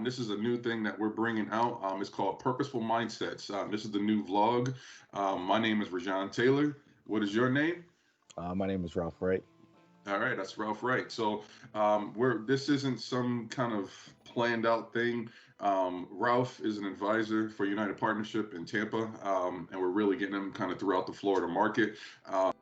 This is a new thing that we're bringing out. It's called Purposeful Mindsets. This is the new vlog. My name is Rajon Taylor. What is your name? My name is Ralph Wright. All right, that's Ralph Wright. So we're this isn't some kind of planned out thing. Ralph is an advisor for United Partnership in Tampa, and we're really getting him kind of throughout the Florida market.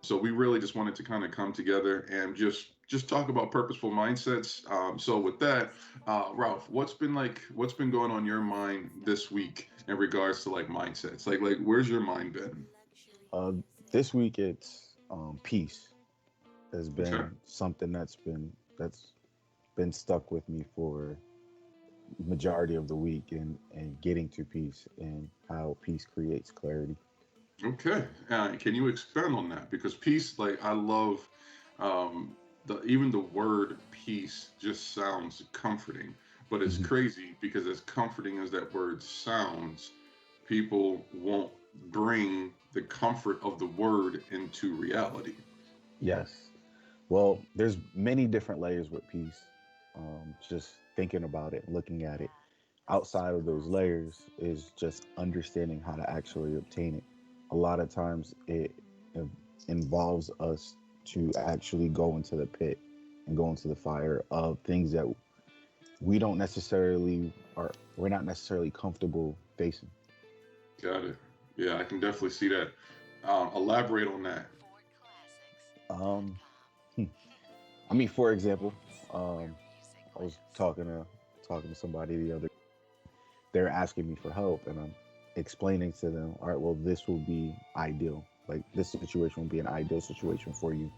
So we really just wanted to kind of come together and just talk about purposeful mindsets. So with that, Ralph, what's been going on your mind this week in regards to like mindsets? Like where's your mind been? Uh, this week it's peace has Okay. been something that's been stuck with me for majority of the week, and getting to peace and how peace creates clarity. Okay. Can you expand on that? Because peace, like I love the even the word peace just sounds comforting, but it's Mhm. crazy because as comforting as that word sounds, people won't bring the comfort of the word into reality. Yes. Well, there's many different layers with peace. Just thinking about it, looking at it, outside of those layers is just understanding how to actually obtain it. A lot of times it in- involves us to actually go into the pit and go into the fire of things that we're not necessarily comfortable facing. Got it. Yeah, I can definitely see that. Elaborate on that. Um, hmm. I mean, for example, um, I was talking to somebody the other. They're asking me for help, and I'm explaining to them, all right, well, this will be ideal. Like this situation will be an ideal situation for you,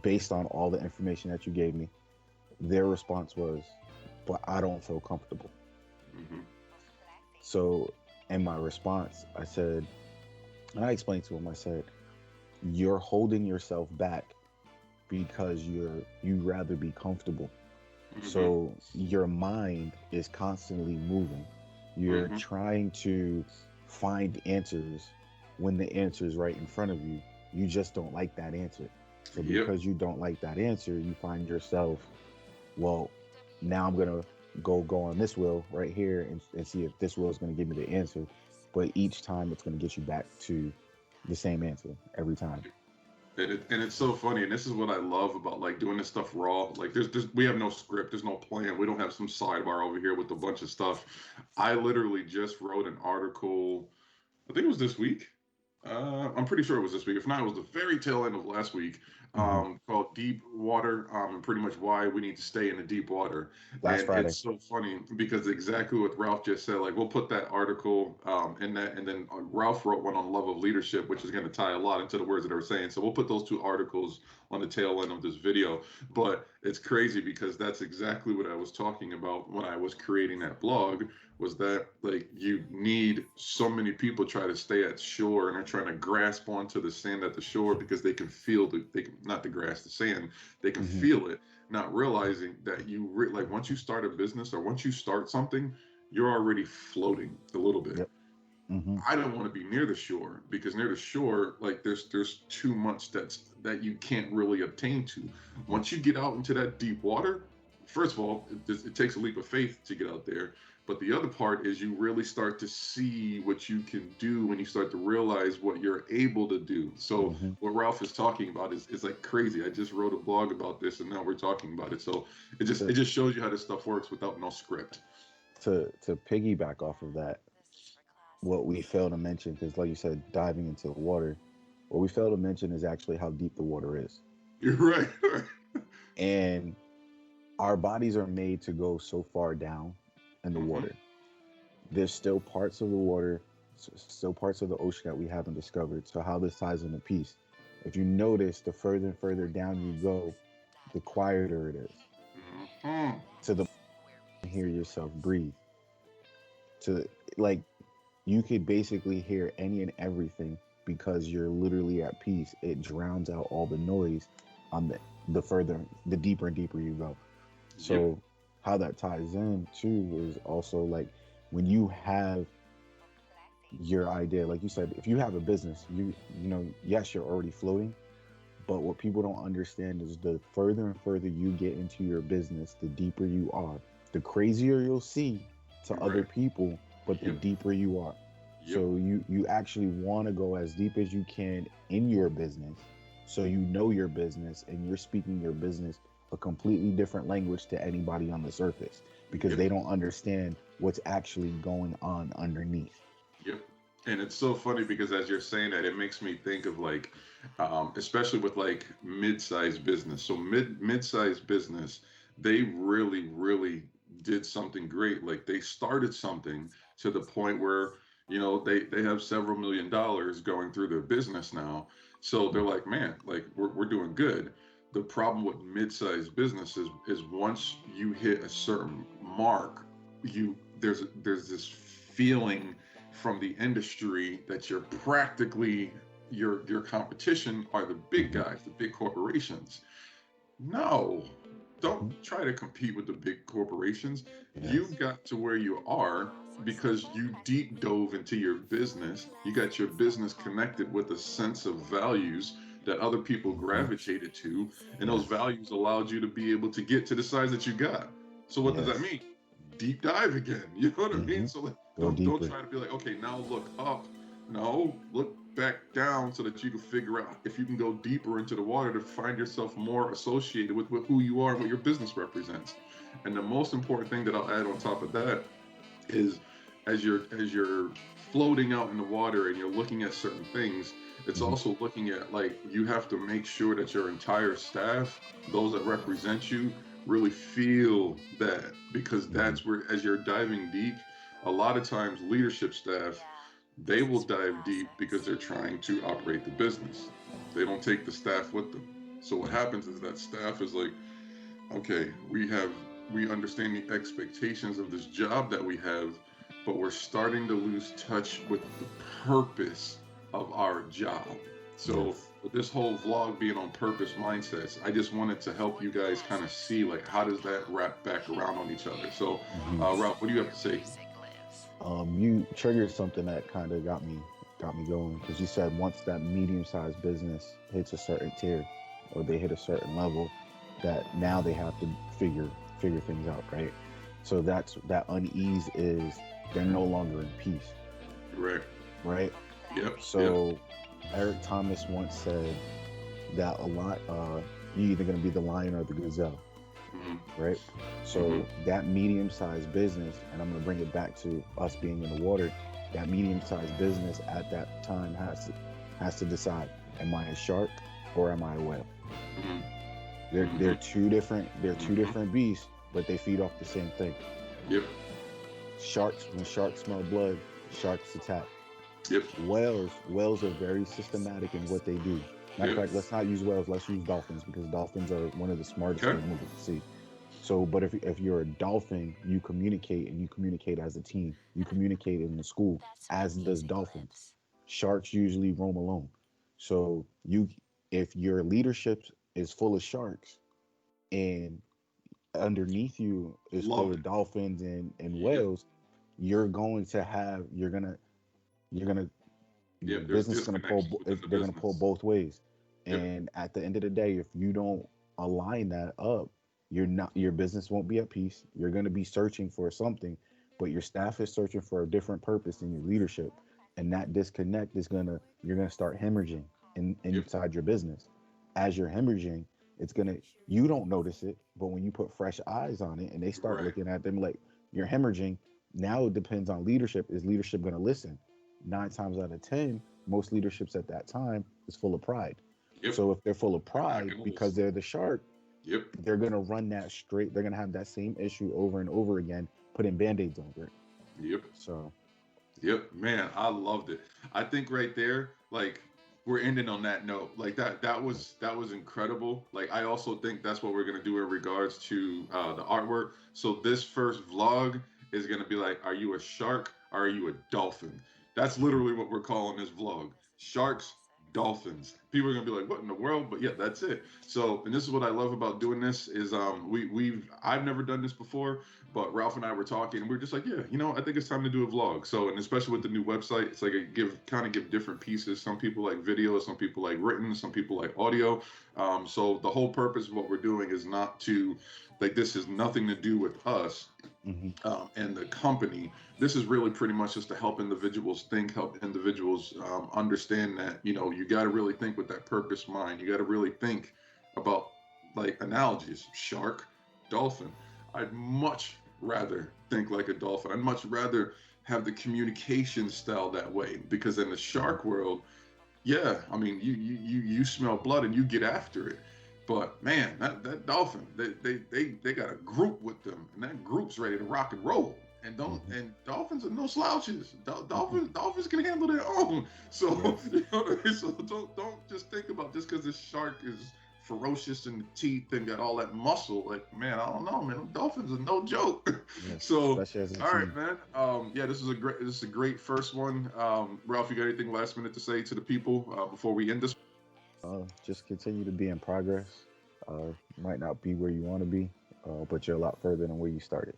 based on all the information that you gave me. Their response was, but I don't feel comfortable. Hmm. So, in my response, I said, and I explained to him, I said, you're holding yourself back because you rather be comfortable. Hmm. So your mind is constantly moving. You're Hmm. trying to find answers when the answer is right in front of you. You just don't like that answer. So Yep. because you don't like that answer, you find yourself, well, now I'm gonna go on this wheel right here, and see if this wheel is gonna give me the answer. But each time it's gonna get you back to the same answer every time. And it's so funny, and this is what I love about like doing this stuff raw. Like there's we have no script, there's no plan, we don't have some sidebar over here with a bunch of stuff. I literally just wrote an article. I think it was this week. I'm pretty sure it was this week. If not, it was the very tail end of last week. Hmm. Called Deep Water, and pretty much why we need to stay in the deep water. Last And Friday. it's so funny because exactly what Ralph just said. Like we'll put that article in that, and then Ralph wrote one on love of leadership, which is going to tie a lot into the words that I was saying. So we'll put those two articles on the tail end of this video. But it's crazy because that's exactly what I was talking about when I was creating that blog, was that like you need so many people try to stay at shore and are trying to grasp onto the sand at the shore because they can feel they can, not the grass, the sand, they can Hmm. feel it, not realizing that like once you start a business or once you start something, you're already floating a little bit. Yep. Hmm. I don't want to be near the shore because near the shore, like there's too much that you can't really obtain to. Once you get out into that deep water, first of all, it takes a leap of faith to get out there. But the other part is you really start to see what you can do when you start to realize what you're able to do. So Hmm. what Ralph is talking about is like crazy. I just wrote a blog about this and now we're talking about it. So it To just shows you how this stuff works without no script. to piggyback off of that, what we fail to mention, because like you said, diving into the water, what we fail to mention is actually how deep the water is. You're right. And our bodies are made to go so far down in the Hmm. water. There's still parts of the water, still parts of the ocean that we haven't discovered. So how this ties into peace. If you notice, the further and further down you go, the quieter it is. Hmm. To the hear yourself breathe. To like you could basically hear any and everything because you're literally at peace. It drowns out all the noise on the deeper and deeper you go. Yep. So how that ties in too is also like when you have your idea, like you said, if you have a business, yes, you're already floating, but what people don't understand is the further and further you get into your business, the deeper you are, the crazier you'll see, to other Right. people, but the Yep. deeper you are. Yep. So you actually want to go as deep as you can in your business, so you know your business and you're speaking your business a completely different language to anybody on the surface, because Yep. they don't understand what's actually going on underneath. Yep. And it's so funny because as you're saying that, it makes me think of like, especially with like mid-sized business. So mid-sized business, they really did something great. Like they started something to the point where they have several million dollars going through their business now. So they're like, man, like we're doing good. The problem with mid-sized businesses is once you hit a certain mark, there's this feeling from the industry that you're practically your competition are the big Hmm. guys, the big corporations. No, don't Hmm. try to compete with the big corporations. You Yes. got to where you are because you deep dove into your business. You got your business connected with a sense of values that other people Hmm. gravitated to, and those Yes. values allowed you to be able to get to the size that you got. So what does that Yes. mean? Deep dive again. You know what I mean? Hmm. So like, Go don't deeper. try to be like, okay, now look up. No, look back down so that you can figure out if you can go deeper into the water to find yourself more associated with who you are and what your business represents. And the most important thing that I'll add on top of that is as you're floating out in the water and you're looking at certain things, it's Hmm. also looking at like you have to make sure that your entire staff, those that represent you, really feel that, because Hmm. that's where as you're diving deep, a lot of times leadership staff, they will dive deep because they're trying to operate the business. They don't take the staff with them. So what happens is that staff is like, okay, we understand the expectations of this job that we have, but we're starting to lose touch with the purpose of our job. So Yes. with this whole vlog being on purpose mindsets, I just wanted to help you guys kind of see like how does that wrap back around on each other. So, Hmm. Ralph, what do you have to say? You triggered something that kind of got me going, because you said once that medium-sized business hits a certain tier, or they hit a certain level, that now they have to figure things out, right? So that's that unease is they're no longer in peace, Right. right? Yep. Yep. So Eric Thomas once said that a lot you're either going to be the lion or the gazelle, Hmm. right? Hmm. So that medium-sized business, and I'm going to bring it back to us being in the water, that medium-sized business at that time has to decide: am I a shark or am I a whale? Hmm. They're Hmm. two different beasts, but they feed off the same thing. Yep. Sharks, when sharks smell blood, sharks attack. Yep. Whales are very systematic in what they do. Matter of Yep. fact, let's not use whales, let's use dolphins, because dolphins are one of the smartest Okay. animals at the sea. So, but if you're a dolphin, you communicate, and you communicate as a team. You communicate in the school, as does dolphins. Sharks usually roam alone. So if your leadership is full of sharks, and underneath you is full Love of it. dolphins and Yep. whales, you're gonna your Yep. There's business is gonna disconnections within the they're gonna pull business. both ways. Yep. And at the end of the day, if you don't align that up, your business won't be at peace. You're gonna be searching for something, but your staff is searching for a different purpose in your leadership. And that disconnect is gonna you're gonna start hemorrhaging Yep. inside your business. As you're hemorrhaging, you don't notice it, but when you put fresh eyes on it and they start Right. looking at them like you're hemorrhaging, now it depends on leadership. Is leadership gonna listen? 9 times out of 10, most leaderships at that time is full of pride. Yep. So if they're full of They're not pride gonna because listen. they're the shark, Yep. they're gonna run that straight. They're gonna have that same issue over and over again, putting band-aids over it. Yep. So Yep. Man, I loved it. I think right there, like we're ending on that note. Like yes. that was incredible. Like I also think that's what we're gonna do in regards to the artwork. So this first vlog is gonna be like, are you a shark or are you a dolphin? That's literally what we're calling this vlog. Sharks, dolphins. people are gonna be like, "What in the world?" But yeah, that's it. So, and this is what I love about doing this is I've never done this before, but Ralph and I were talking, and we are just like, yeah, I think it's time to do a vlog. So, and especially with the new website, it's like I give different pieces. Some people like video, some people like written, some people like audio. So the whole purpose of what we're doing is not to like this has nothing to do with us Hmm. and the company. This is really pretty much just to help individuals think, help individuals understand that you got to really think with that purpose mind. You got to really think about like analogies: shark, dolphin. I'd much rather think like a dolphin. I'd much rather have the communication style that way because in the Hmm. shark world, yeah, I mean, you smell blood and you get after it. But man, that dolphin, they got a group with them, and that group's ready to rock and roll. And don't Hmm. and dolphins are no slouches. Hmm. Dolphins can handle their own. So Yes. you know what I mean? So don't just think about just because this shark is ferocious in the teeth and got all that muscle. Like man, I don't know, man. Them dolphins are no joke. Yes. So Especially as a all right, team. man. Yeah, this is a great first one. Ralph, you got anything last minute to say to the people before we end this? Just continue to be in progress. Might not be where you want to be, but you're a lot further than where you started.